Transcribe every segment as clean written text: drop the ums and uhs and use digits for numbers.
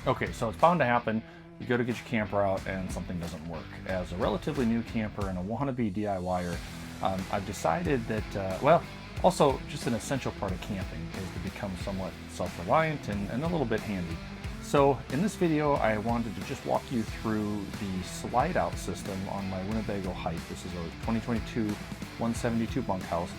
Okay, so it's bound to happen. You go to get your camper out and something doesn't work. As a relatively new camper and a wannabe DIYer, I've decided that, well, also just an essential part of camping is to become somewhat self-reliant and a little bit handy. So in this video, I wanted to just walk you through the slide out system on my Winnebago hike. This is a 2022 172 bunkhouse.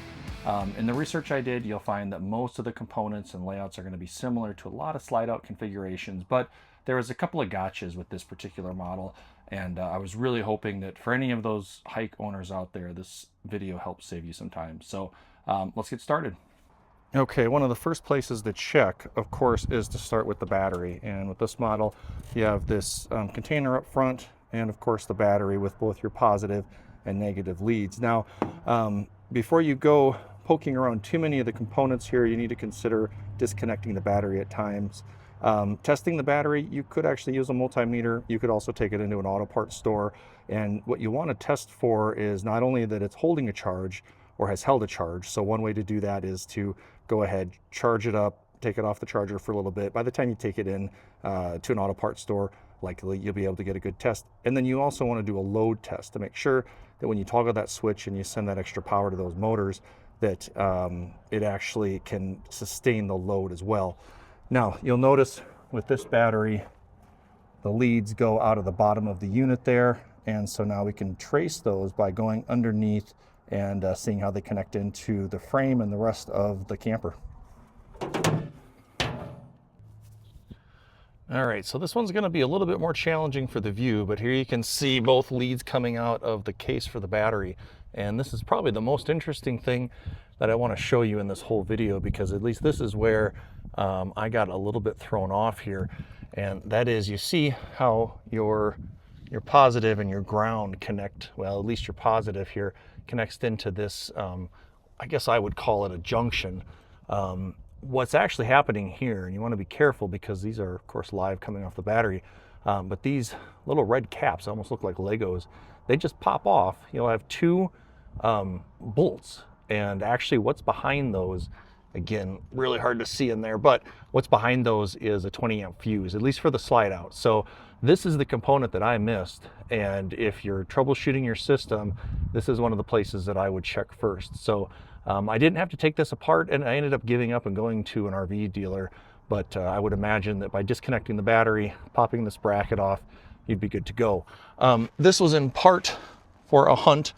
In the research I did, you'll find that most of the components and layouts are going to be similar to a lot of slide out configurations, but there was a couple of gotchas with this particular model, and I was really hoping that for any of those hike owners out there, this video helps save you some time. So let's get started. Okay, one of the first places to check, of course, is to start with the battery. And with this model, you have this container up front, and of course the battery with both your positive and negative leads. Now, before you go poking around too many of the components here, you need to consider disconnecting the battery at times. Testing the battery, you could actually use a multimeter. You could also take it into an auto parts store. And what you want to test for is not only that it's holding a charge or has held a charge. So one way to do that is to go ahead, charge it up, take it off the charger for a little bit. By the time you take it in to an auto parts store, likely you'll be able to get a good test. And then you also want to do a load test to make sure that when you toggle that switch and you send that extra power to those motors, that it actually can sustain the load as well. Now, you'll notice with this battery, the leads go out of the bottom of the unit there. And so now we can trace those by going underneath and seeing how they connect into the frame and the rest of the camper. All right, so this one's going to be a little bit more challenging for the view, but here you can see both leads coming out of the case for the battery. And this is probably the most interesting thing that I want to show you in this whole video, because at least this is where I got a little bit thrown off here. And that is, you see how your positive and your ground connect, well, at least your positive here connects into this, I guess I would call it a junction. What's actually happening here, and you want to be careful because these are, of course, live coming off the battery, but these little red caps almost look like Legos. They just pop off. You'll have two bolts, and actually what's behind those, again, really hard to see in there, but what's behind those is a 20 amp fuse, at least for the slide out. So this is the component that I missed, and if you're troubleshooting your system, this is one of the places that I would check first. So I didn't have to take this apart, and I ended up giving up and going to an RV dealer, but I would imagine that by disconnecting the battery, popping this bracket off, you'd be good to go. This was in part for a hunt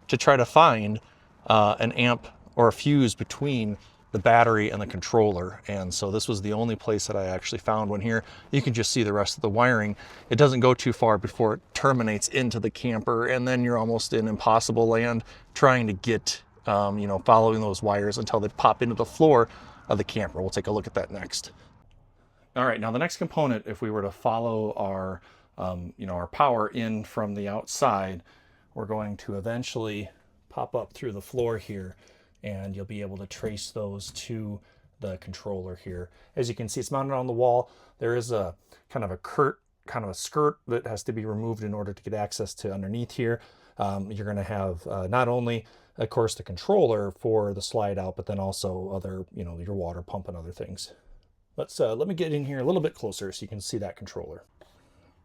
to try to find an amp or a fuse between the battery and the controller, and so this was the only place that I actually found one here. You can just see the rest of the wiring. It doesn't go too far before it terminates into the camper, and then you're almost in impossible land trying to get following those wires until they pop into the floor of the camper. We'll take a look at that next. All right, now the next component, if we were to follow our our power in from the outside, we're going to eventually pop up through the floor here, and you'll be able to trace those to the controller here. As you can see, it's mounted on the wall. There is a kind of a skirt that has to be removed in order to get access to underneath here. You're going to have not only, of course, the controller for the slide out, but then also other, your water pump and other things. Let me get in here a little bit closer so you can see that controller.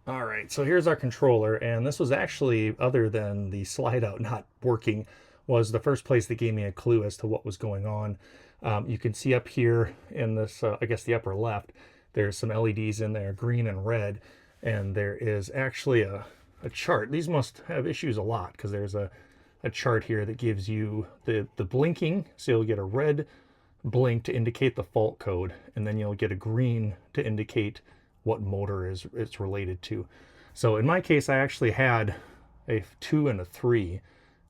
All right, so here's our controller, and this was actually, other than the slide out not working, was the first place that gave me a clue as to what was going on. You can see up here in this, I guess the upper left, there's some LEDs in there, green and red, and there is actually a chart. These must have issues a lot, because there's a chart here that gives you the blinking, so you'll get a red blink to indicate the fault code, and then you'll get a green to indicate what motor it's related to. So in my case, I actually had a 2 and a 3,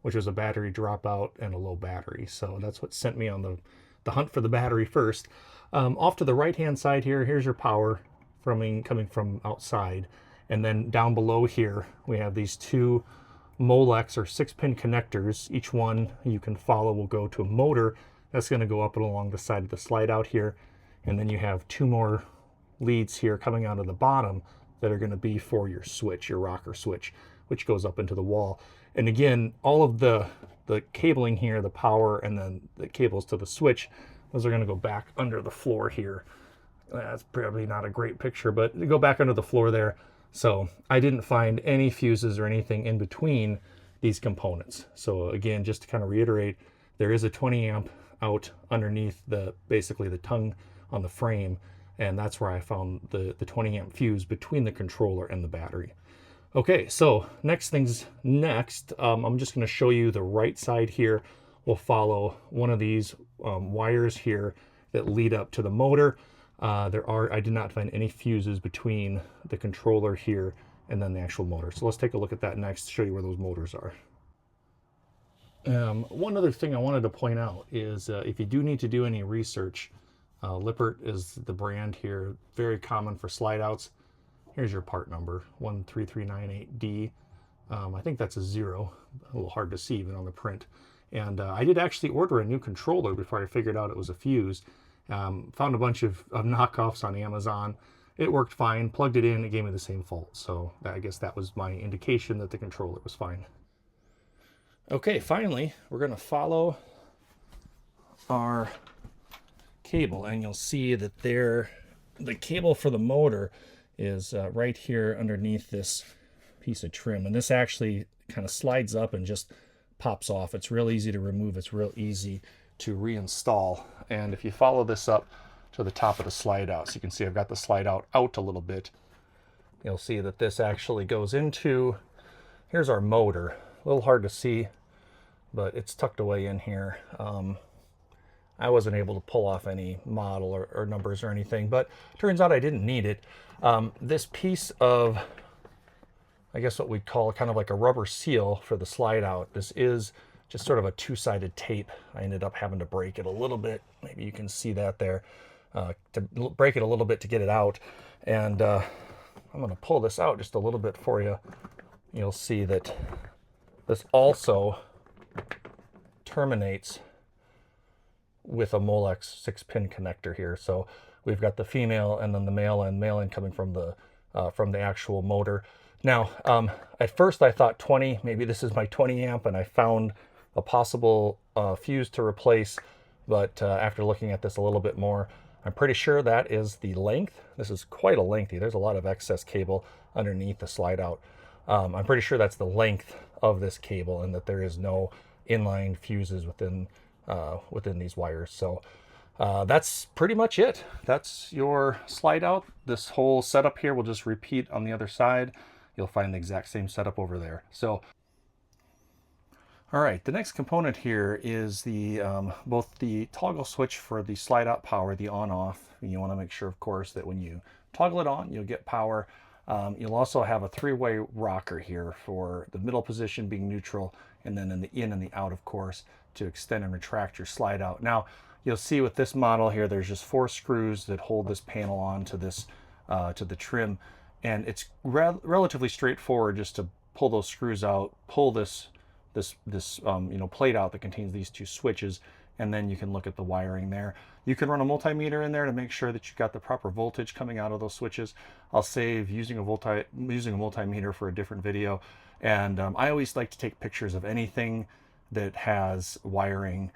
which was a battery dropout and a low battery. So that's what sent me on the hunt for the battery first. Off to the right-hand side here, here's your power coming from outside. And then down below here, we have these two Molex or 6-pin connectors. Each one you can follow will go to a motor that's going to go up and along the side of the slide out here. And then you have two more leads here coming out of the bottom that are going to be for your switch, your rocker switch, which goes up into the wall. And again, all of the cabling here, the power, and then the cables to the switch, those are going to go back under the floor here That's probably not a great picture, but go back under the floor there. So I didn't find any fuses or anything in between these components. So again, just to kind of reiterate, there is a 20 amp out underneath basically the tongue on the frame, and that's where I found the 20 amp fuse between the controller and the battery. Okay, so next, I'm just going to show you the right side here. We'll follow one of these wires here that lead up to the motor. I did not find any fuses between the controller here and then the actual motor. So let's take a look at that next to show you where those motors are. One other thing I wanted to point out is if you do need to do any research, Lippert is the brand here, very common for slide outs. Here's your part number, 13398D. I think that's a 0, a little hard to see even on the print. And I did actually order a new controller before I figured out it was a fuse. Found a bunch of knockoffs on Amazon. It worked fine, plugged it in, it gave me the same fault. So I guess that was my indication that the controller was fine. Okay, finally, we're gonna follow our cable, and you'll see that the cable for the motor is right here underneath this piece of trim. And this actually kind of slides up and just pops off. It's real easy to remove. It's real easy to reinstall. And if you follow this up to the top of the slide out, so you can see I've got the slide out a little bit, you'll see that this actually goes into, here's our motor. A little hard to see, but it's tucked away in here. I wasn't able to pull off any model or numbers or anything, but turns out I didn't need it. This piece of, I guess what we'd call kind of like a rubber seal for the slide out, this is just sort of a two-sided tape. I ended up having to break it a little bit. Maybe you can see that there. To break it a little bit to get it out. And I'm going to pull this out just a little bit for you. You'll see that this also terminates with a Molex 6-pin connector here. So we've got the female and then the male end coming from the actual motor. Now, at first I thought 20, maybe this is my 20 amp, and I found a possible fuse to replace, but after looking at this a little bit more, I'm pretty sure that is the length. This is quite a lengthy, there's a lot of excess cable underneath the slide out. I'm pretty sure that's the length of this cable, and that there is no inline fuses within these wires. So that's pretty much it. That's your slide out. This whole setup here will just repeat on the other side. You'll find the exact same setup over there. So, all right, the next component here is the both the toggle switch for the slide out power, the on-off. You want to make sure, of course, that when you toggle it on, you'll get power. You'll also have a 3-way rocker here for the middle position being neutral, and then in the in and the out, of course, to extend and retract your slide out. Now, you'll see with this model here, there's just 4 screws that hold this panel on to this to the trim, and it's relatively straightforward just to pull those screws out, pull this plate out that contains these 2 switches, and then you can look at the wiring there. You can run a multimeter in there to make sure that you've got the proper voltage coming out of those switches. I'll save using a multimeter for a different video. And I always like to take pictures of anything that has wiring,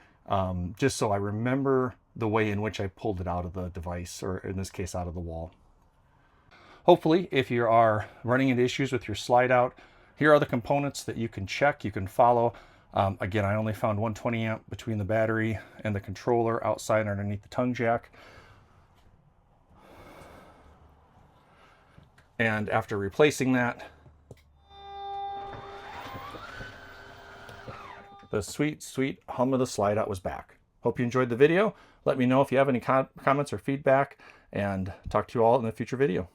just so I remember the way in which I pulled it out of the device, or in this case, out of the wall. Hopefully, if you are running into issues with your slide out, here are the components that you can check, you can follow. Again, I only found 120 amp between the battery and the controller outside underneath the tongue jack. And after replacing that, the sweet, sweet hum of the slide out was back. Hope you enjoyed the video. Let me know if you have any comments or feedback, and talk to you all in a future video.